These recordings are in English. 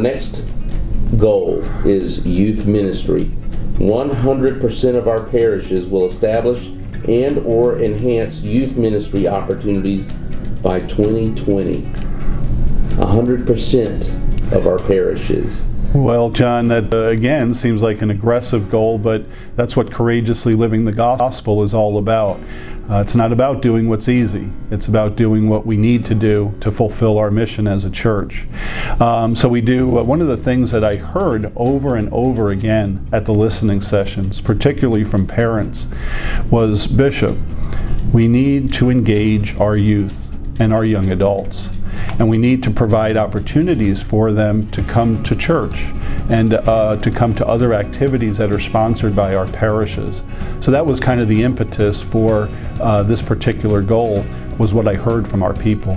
next goal is youth ministry. 100% of our parishes will establish and or enhance youth ministry opportunities by 2020. 100% of our parishes. Well, John, that again seems like an aggressive goal, but that's what courageously living the gospel is all about. It's not about doing what's easy. It's about doing what we need to do to fulfill our mission as a church. So we do, one of the things that I heard over and over again at the listening sessions, particularly from parents, was, Bishop, we need to engage our youth and our young adults. And we need to provide opportunities for them to come to church and to come to other activities that are sponsored by our parishes. So that was kind of the impetus for this particular goal, was what I heard from our people.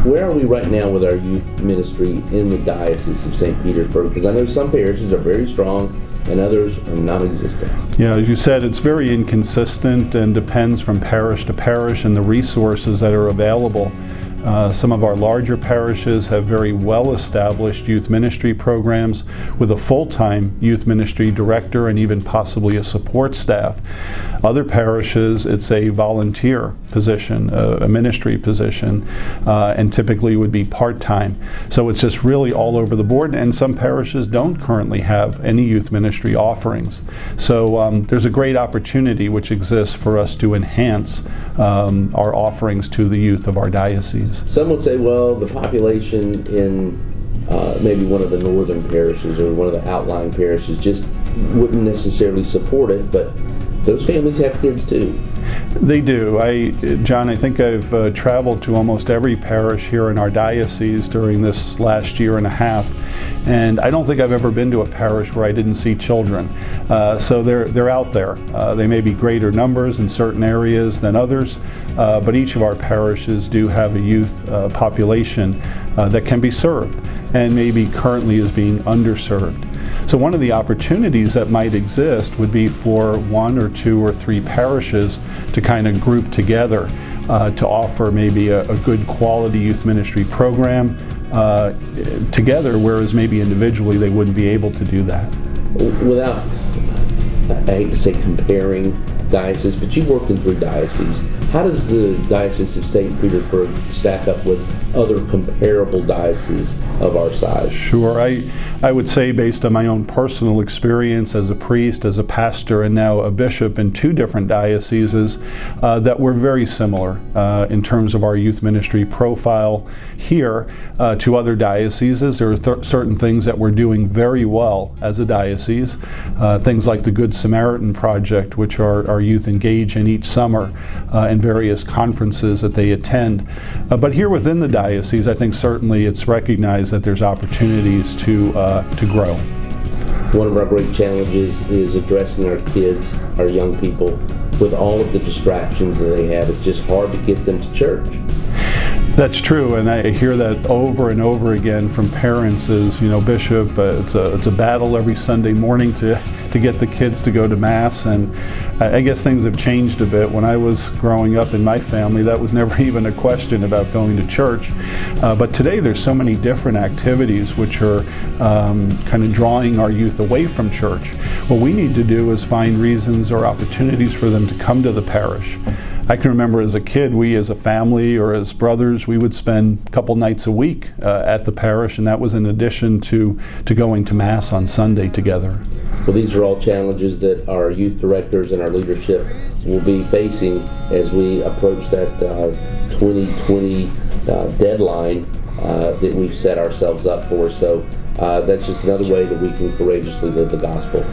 Where are we right now with our youth ministry in the Diocese of St. Petersburg? Because I know some parishes are very strong and others are non-existent. Yeah, as you said, it's very inconsistent and depends from parish to parish and the resources that are available. Some of our larger parishes have very well-established youth ministry programs with a full-time youth ministry director and even possibly a support staff. Other parishes, it's a volunteer position, a ministry position, and typically would be part-time. So it's just really all over the board, and some parishes don't currently have any youth ministry offerings. So there's a great opportunity which exists for us to enhance our offerings to the youth of our diocese. Some would say, well, the population in maybe one of the northern parishes or one of the outlying parishes just wouldn't necessarily support it, but those families have kids too. They do. John, I think I've traveled to almost every parish here in our diocese during this last year and a half, and I don't think I've ever been to a parish where I didn't see children. So they're out there. They may be greater numbers in certain areas than others, but each of our parishes do have a youth population that can be served and maybe currently is being underserved. So one of the opportunities that might exist would be for 1 or 2 or 3 parishes to kind of group together to offer maybe a good quality youth ministry program together, whereas maybe individually they wouldn't be able to do that. Without, I hate to say comparing dioceses, but you've worked in 3 dioceses. How does the Diocese of St. Petersburg stack up with other comparable dioceses of our size? Sure. I would say, based on my own personal experience as a priest, as a pastor, and now a bishop in 2 different dioceses, that we're very similar in terms of our youth ministry profile here to other dioceses. There are certain things that we're doing very well as a diocese, things like the Good Samaritan Project, which our youth engage in each summer, and various conferences that they attend. But here within the diocese, I think certainly it's recognized that there's opportunities to grow. One of our great challenges is addressing our kids, our young people, with all of the distractions that they have. It's just hard to get them to church. That's true, and I hear that over and over again from parents is, you know, Bishop, it's a battle every Sunday morning to get the kids to go to Mass, and I guess things have changed a bit. When I was growing up in my family, that was never even a question about going to church. But today there's so many different activities which are kind of drawing our youth away from church. What we need to do is find reasons or opportunities for them to come to the parish. I can remember as a kid, we as a family or as brothers, we would spend a couple nights a week at the parish, and that was in addition to going to Mass on Sunday together. Well, these are all challenges that our youth directors and our leadership will be facing as we approach that 2020 deadline that we've set ourselves up for. So that's just another way that we can courageously live the gospel.